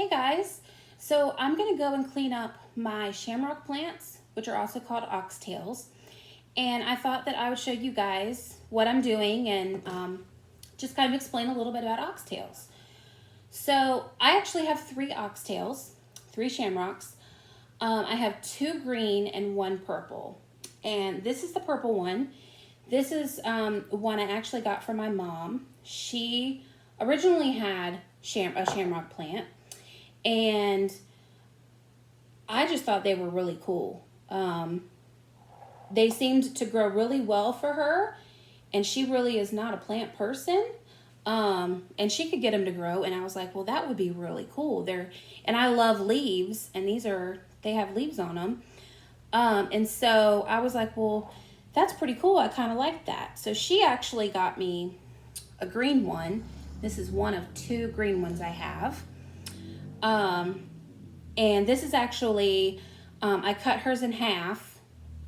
Hey guys, so I'm going to go and clean up my shamrock plants, which are also called oxtails. And I thought that I would show you guys what I'm doing and just kind of explain a little bit about oxtails. So I actually have 3 oxtails, 3 shamrocks. I have 2 green and 1 purple. And this is the purple one. This is one I actually got from my mom. She originally had a shamrock plant. And I just thought they were really cool. They seemed to grow really well for her, and she really is not a plant person. And she could get them to grow, and I was like, well, that would be really cool. And I love leaves, and they have leaves on them. And so I was like, well, that's pretty cool. I kind of like that. So she actually got me a green one. This is one of 2 green ones I have. And this is actually, I cut hers in half,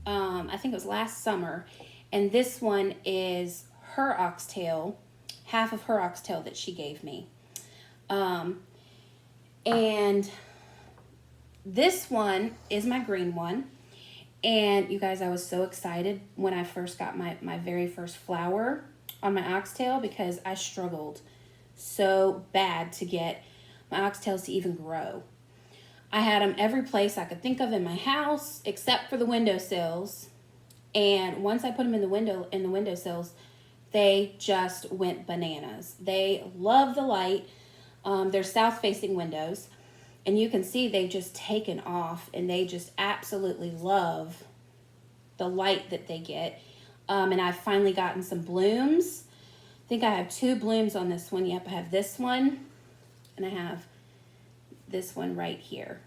I think it was last summer, and this one is her oxtail, half of her oxtail that she gave me. And this one is my green one, and you guys, I was so excited when I first got my very first flower on my oxtail because I struggled so bad to get my oxtails to even grow. I had them every place I could think of in my house except for the windowsills. And once I put them in the windowsills, they just went bananas. They love the light. They're south-facing windows, and you can see they've just taken off, and they just absolutely love the light that they get. And I've finally gotten some blooms. I think I have 2 blooms on this one. Yep, I have this one. And I have this one right here.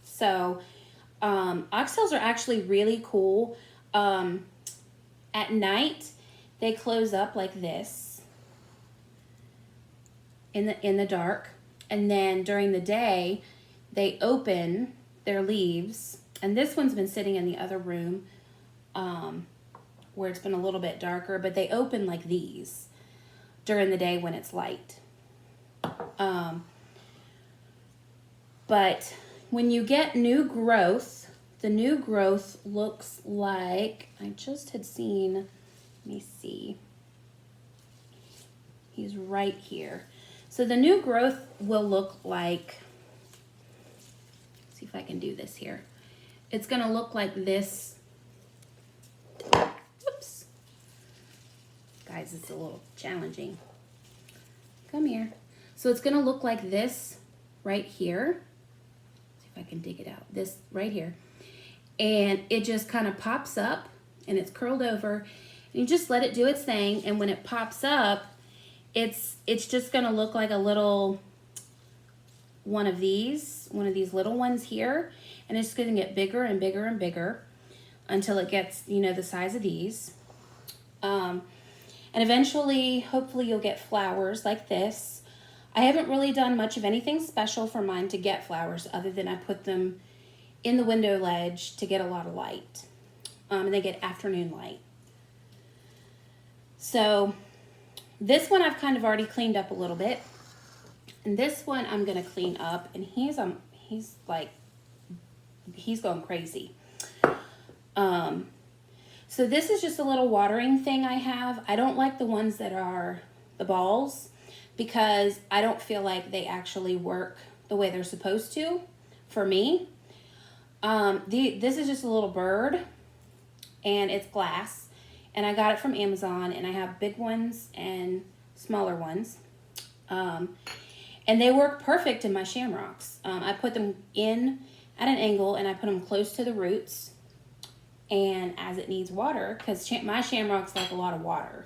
So oxtails are actually really cool. At night, they close up like this in the dark. And then during the day, they open their leaves. And this one's been sitting in the other room where it's been a little bit darker. But they open like these during the day when it's light. But when you get new growth, the new growth looks like, I just had seen, let me see, he's right here. So the new growth will look like, let's see if I can do this here. It's gonna look like this. Whoops. Guys, it's a little challenging. Come here. So it's going to look like this right here. Let's see if I can dig it out. This right here. And it just kind of pops up, and it's curled over. And you just let it do its thing, and when it pops up, it's just going to look like a little one of these little ones here. And it's going to get bigger and bigger and bigger until it gets, the size of these. And eventually, hopefully, you'll get flowers like this. I haven't really done much of anything special for mine to get flowers other than I put them in the window ledge to get a lot of light. And they get afternoon light. So this one I've kind of already cleaned up a little bit. And this one I'm going to clean up. And he's going crazy. So this is just a little watering thing I have. I don't like the ones that are the balls because I don't feel like they actually work the way they're supposed to for me. This is just a little bird, and it's glass, and I got it from Amazon, and I have big ones and smaller ones. And they work perfect in my shamrocks. I put them in at an angle, and I put them close to the roots. And as it needs water, because my shamrocks like a lot of water.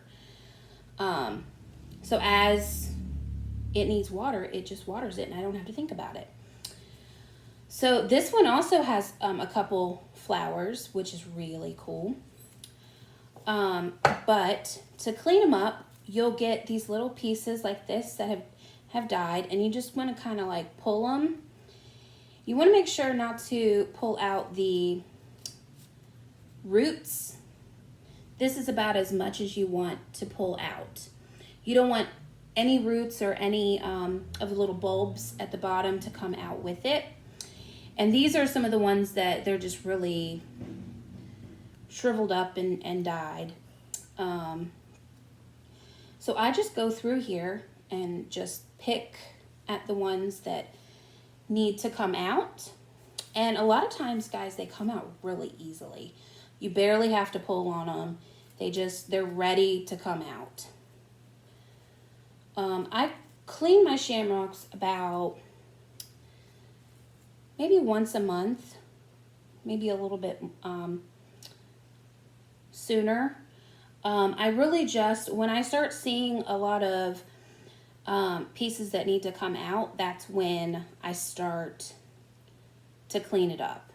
So as it needs water, it just waters it, and I don't have to think about it. So this one also has a couple flowers, which is really cool. But to clean them up, you'll get these little pieces like this that have died, and you just want to kind of like pull them. You want to make sure not to pull out the roots. This is about as much as you want to pull out. You don't want any roots or any of the little bulbs at the bottom to come out with it. And these are some of the ones that they're just really shriveled up and died. So I just go through here and just pick at the ones that need to come out. And a lot of times, guys, they come out really easily. You barely have to pull on them. They're ready to come out. I clean my shamrocks about maybe once a month, maybe a little bit sooner. I really just, when I start seeing a lot of pieces that need to come out, that's when I start to clean it up.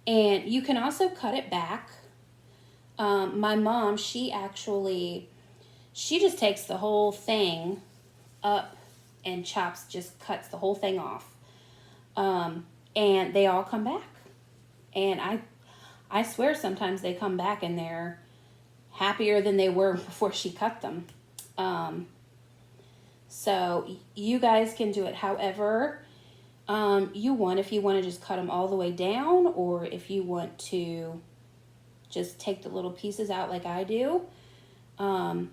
And you can also cut it back. My mom, she just takes the whole thing up and just cuts the whole thing off. And they all come back. And I swear sometimes they come back and they're happier than they were before she cut them. So you guys can do it however you want. If you want to just cut them all the way down, or if you want to just take the little pieces out like I do. I'm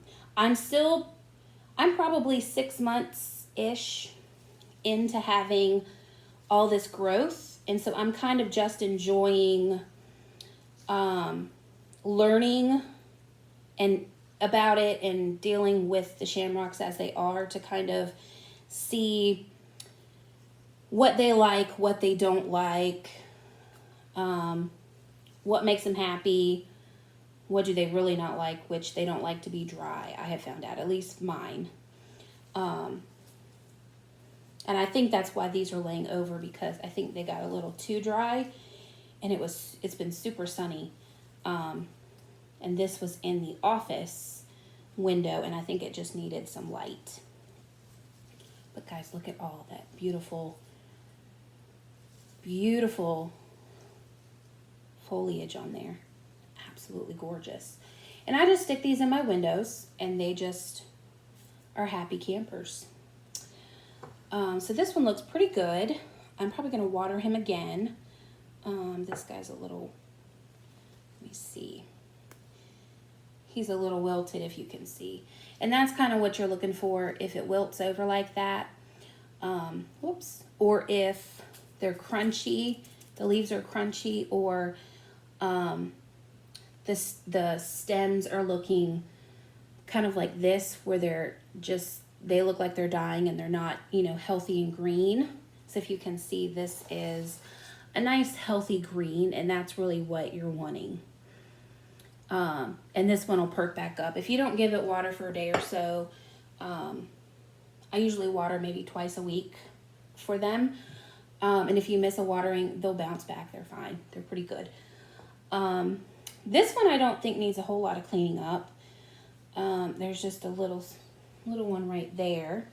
probably 6 months-ish into having all this growth. And so I'm kind of just enjoying learning and about it and dealing with the shamrocks as they are, to kind of see what they like, what they don't like, what makes them happy, what do they really not like, which they don't like to be dry, I have found out, at least mine. And I think that's why these are laying over, because I think they got a little too dry, and it's been super sunny. And this was in the office window, and I think it just needed some light. But guys, look at all that beautiful, beautiful foliage on there. Absolutely gorgeous. And I just stick these in my windows, and they just are happy campers. So this one looks pretty good. I'm probably going to water him again. This guy's a little, let me see. He's a little wilted, if you can see. And that's kind of what you're looking for if it wilts over like that. Whoops. Or if they're crunchy, the leaves are crunchy, or the stems are looking kind of like this, where they look like they're dying and they're not, healthy and green. So if you can see, this is a nice healthy green, and that's really what you're wanting. And this one will perk back up. If you don't give it water for a day or so, I usually water maybe twice a week for them. And if you miss a watering, they'll bounce back. They're fine. They're pretty good. This one I don't think needs a whole lot of cleaning up. There's just a little one right there.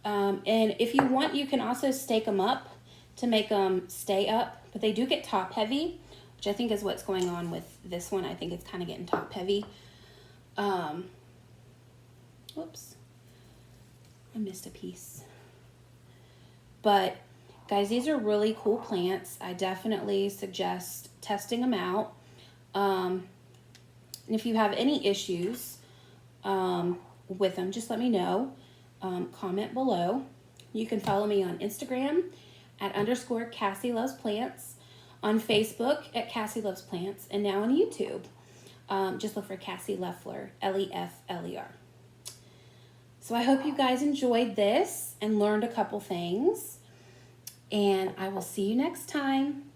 And if you want, you can also stake them up to make them stay up. But they do get top heavy, which I think is what's going on with this one. I think it's kind of getting top heavy. Whoops. I missed a piece. But guys, these are really cool plants. I definitely suggest testing them out. And if you have any issues with them, just let me know. Comment below. You can follow me on Instagram at _Cassie Loves Plants, on Facebook at Cassie Loves Plants, and now on YouTube. Just look for Cassie Leffler, Lefler. So I hope you guys enjoyed this and learned a couple things, and I will see you next time.